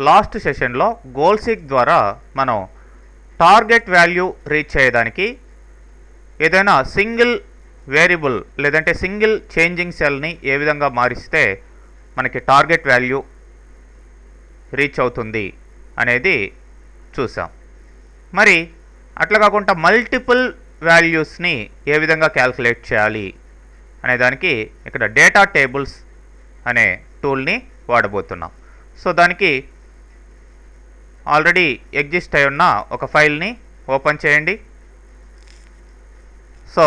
Last సెషన్లో goal seek ద్వారా మనం టార్గెట్ వాల్యూ రీచ్ చేయడానికి ఏదైనా సింగిల్ వేరియబుల్ లేదంటే సింగిల్ చేంజింగ్ సెల్ని ఏ విధంగా మారిస్తే మనకి టార్గెట్ వాల్యూ రీచ్ అవుతుంది అనేది చూసాం. మరి అట్లా కాకుండా మల్టిపుల్ వాల్యూస్ని ఏ విధంగా క్యాల్కులేట్ చేయాలి అనే దానికి ఇక్కడ డేటా టేబుల్స్ అనే టూల్ని వాడబోతున్నాం. సో దానికి ఆల్రెడీ ఎగ్జిస్ట్ అయి ఉన్న ఒక ఫైల్ని ఓపెన్ చేయండి. సో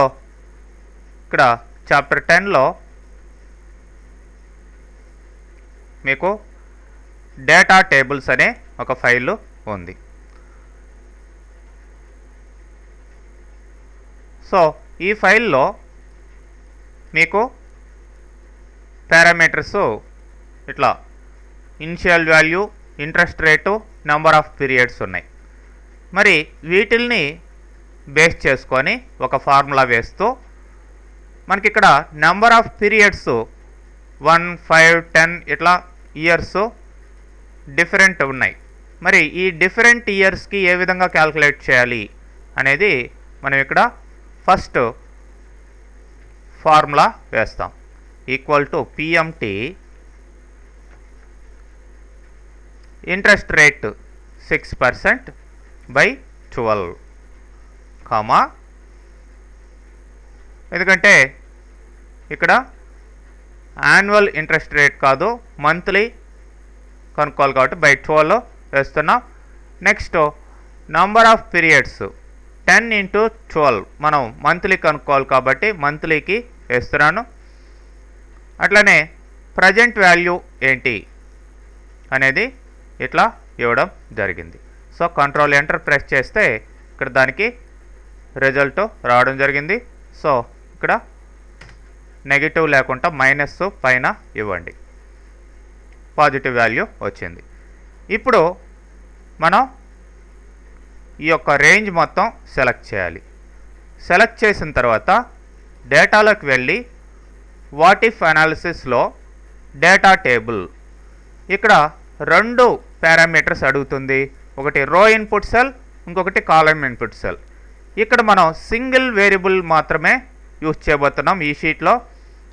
ఇక్కడ చాప్టర్ 10లో మీకు డేటా టేబుల్స్ అనే ఒక ఫైల్ ఉంది. సో ఈ ఫైల్లో మీకు పారామీటర్స్ ఇట్లా initial value, interest rate, number of periods ఉన్నాయి. మరి వీటిల్ని బేస్ చేసుకొని ఒక ఫార్ములా వేస్తూ మనకి ఇక్కడ నెంబర్ ఆఫ్ పీరియడ్స్ 1, 5, 10 ఇట్లా ఇయర్స్ డిఫరెంట్ ఉన్నాయి. మరి ఈ డిఫరెంట్ ఇయర్స్కి ఏ విధంగా క్యాల్కులేట్ చేయాలి అనేది మనం ఇక్కడ ఫస్ట్ ఫార్ములా వేస్తాం. Equal to PMT interest rate 6% by 12 comma, ఎందుకంటే ఇక్కడ యాన్యువల్ ఇంట్రెస్ట్ రేట్ కాదు మంత్లీ కనుక్కోవాలి కాబట్టి బై 12 వేస్తున్నాం. Next number of periods 10 into 12 మనం మంత్లీ కనుక్కోవాలి కాబట్టి మంత్లీకి వేస్తున్నాను. అట్లనే ప్రజెంట్ వాల్యూ ఏంటి అనేది ఇట్లా ఇవ్వడం జరిగింది. సో కంట్రోల్ ఎంటర్ ప్రెస్ చేస్తే ఇక్కడ దానికి రిజల్ట్ రావడం జరిగింది. సో ఇక్కడ నెగిటివ్ లేకుండా మైనస్ పైన ఇవ్వండి, పాజిటివ్ వాల్యూ వచ్చింది. ఇప్పుడు మనం ఈ యొక్క రేంజ్ మొత్తం సెలెక్ట్ చేయాలి. సెలెక్ట్ చేసిన తర్వాత డేటాలోకి వెళ్ళి వాట్ ఇఫ్ అనాలిసిస్లో డేటా టేబుల్ ఇక్కడ 2 పారామీటర్స్ అడుగుతుంది. ఒకటి రో ఇన్పుట్ సెల్, ఇంకొకటి కాలమ్ ఇన్పుట్ సెల్. ఇక్కడ మనం సింగిల్ వేరియబుల్ మాత్రమే యూజ్ చేయబోతున్నాం ఈ షీట్లో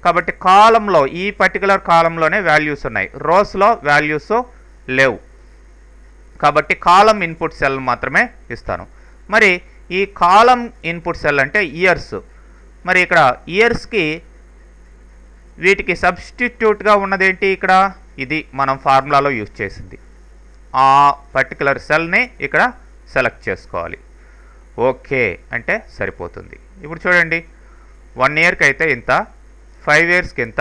కాబట్టి కాలంలో ఈ పర్టికులర్ కాలంలోనే వాల్యూస్ ఉన్నాయి, రోస్లో వాల్యూస్ లేవు కాబట్టి కాలం ఇన్పుట్ సెల్ మాత్రమే ఇస్తాను. మరి ఈ కాలం ఇన్పుట్ సెల్ అంటే ఇయర్స్. మరి ఇక్కడ ఇయర్స్కి వీటికి సబ్స్టిట్యూట్గా ఉన్నదేంటి, ఇక్కడ ఇది మనం ఫార్ములాలో యూజ్ చేసింది. ఆ పర్టికులర్ సెల్ని ఇక్కడ సెలెక్ట్ చేసుకోవాలి. ఓకే అంటే సరిపోతుంది. ఇప్పుడు చూడండి 1 ఇయర్కి అయితే ఇంత, 5 ఇయర్స్కి ఇంత,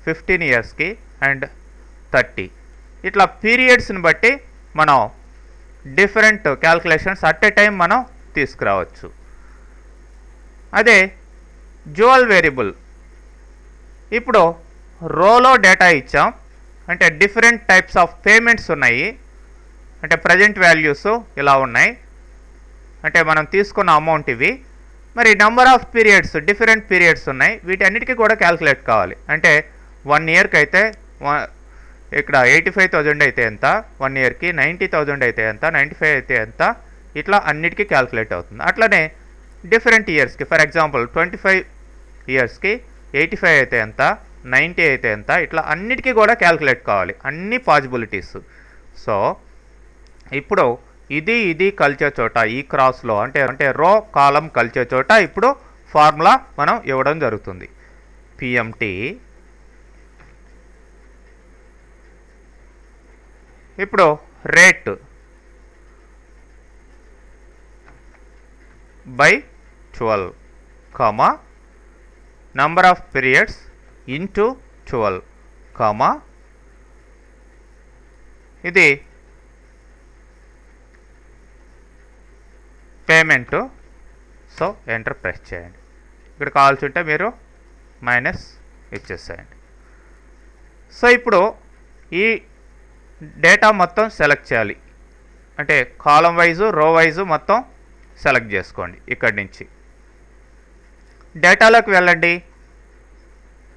15 ఇయర్స్కి అండ్ 30 ఇట్లా పీరియడ్స్ని బట్టి మనం different calculations at a time మనం తీసుకురావచ్చు. అదే డ్యూయల్ వేరియబుల్, ఇప్పుడు రోలో డేటా ఇచ్చాం అంటే డిఫరెంట్ టైప్స్ ఆఫ్ పేమెంట్స్ ఉన్నాయి, అంటే ప్రజెంట్ వాల్యూస్ ఇలా ఉన్నాయి, అంటే మనం తీసుకున్న అమౌంట్ ఇవి. మరి number of periods different periods ఉన్నాయి, వీటన్నిటికీ కూడా క్యాల్కులేట్ కావాలి. అంటే 1 ఇయర్కి అయితే ఇక్కడ 85,000 అయితే ఎంత, 1 ఇయర్కి 90,000 అయితే ఎంత, 95 అయితే ఎంత, ఇట్లా అన్నిటికీ క్యాల్కులేట్ అవుతుంది. అట్లనే డిఫరెంట్ ఇయర్స్కి ఫర్ ఎగ్జాంపుల్ 25 ఇయర్స్కి 85 అయితే ఎంత, 90 అయితే ఎంత, ఇట్లా అన్నిటికీ కూడా క్యాల్కులేట్ కావాలి, అన్ని పాసిబిలిటీస్. సో ఇప్పుడు ఇది కలిసే చోట ఈ క్రాస్లో అంటే రో కాలం కలిసే చోట ఇప్పుడు ఫార్ములా మనం ఇవ్వడం జరుగుతుంది. పిఎంటి ఇప్పుడు rate by 12 comma number of periods into 12 comma ఇది పేమెంట్. సో ఎంటర్ ప్రెస్ చేయండి. ఇక్కడ కావాల్సి ఉంటే మీరు మైనస్ ఇచ్చేసేయండి. సో ఇప్పుడు ఈ డేటా మొత్తం సెలెక్ట్ చేయాలి, అంటే కాలం వైజు రో వైజు మొత్తం సెలెక్ట్ చేసుకోండి. ఇక్కడి నుంచి డేటాలోకి వెళ్ళండి,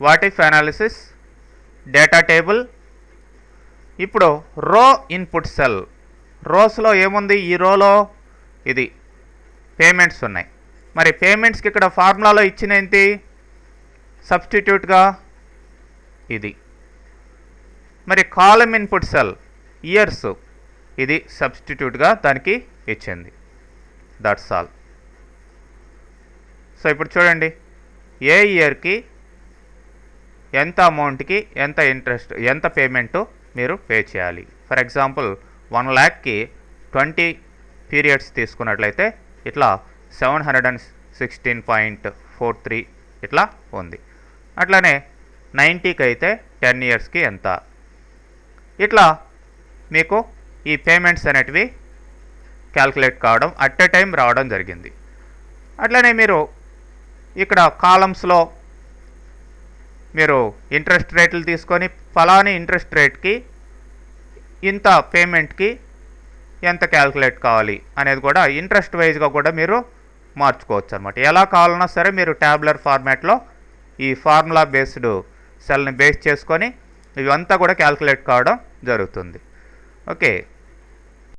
what if analysis, data table, ఇప్పుడు రో ఇన్పుట్ సెల్, రోస్లో ఏముంది, ఈ రోలో ఇది పేమెంట్స్ ఉన్నాయి. మరి పేమెంట్స్కి ఇక్కడ ఫార్ములాలో ఇచ్చిన ఏంటి, సబ్స్టిట్యూట్గా ఇది. మరి కాలమ్ ఇన్పుట్ సెల్ ఇయర్స్, ఇది సబ్స్టిట్యూట్గా దానికి ఇచ్చింది. That's all. సో ఇప్పుడు చూడండి, ఏ ఇయర్కి ఎంత అమౌంట్కి ఎంత ఇంట్రెస్ట్, ఎంత పేమెంటు మీరు పే చేయాలి. ఫర్ ఎగ్జాంపుల్ 1 lakhకి 20 పీరియడ్స్ తీసుకున్నట్లయితే ఇట్లా 716.43 ఇట్లా ఉంది. అట్లానే 90కి అయితే 10 yearsకి ఎంత, ఇట్లా మీకు ఈ పేమెంట్స్ అనేటివి క్యాల్కులేట్ కావడం అట్ ఎ టైం రావడం జరిగింది. అట్లనే మీరు ఇక్కడ కాలమ్స్లో మీరు ఇంట్రెస్ట్ రేట్లు తీసుకొని ఫలాని ఇంట్రెస్ట్ రేట్కి ఇంత పేమెంట్కి ఎంత క్యాల్కులేట్ కావాలి అనేది కూడా ఇంట్రెస్ట్ వైజ్గా కూడా మీరు మార్చుకోవచ్చు అనమాట. ఎలా కావాలన్నా సరే మీరు ట్యాబులర్ ఫార్మాట్లో ఈ ఫార్ములా బేస్డ్ సెల్ని బేస్ చేసుకొని ఇవంతా కూడా క్యాల్కులేట్ కావడం జరుగుతుంది. ఓకే.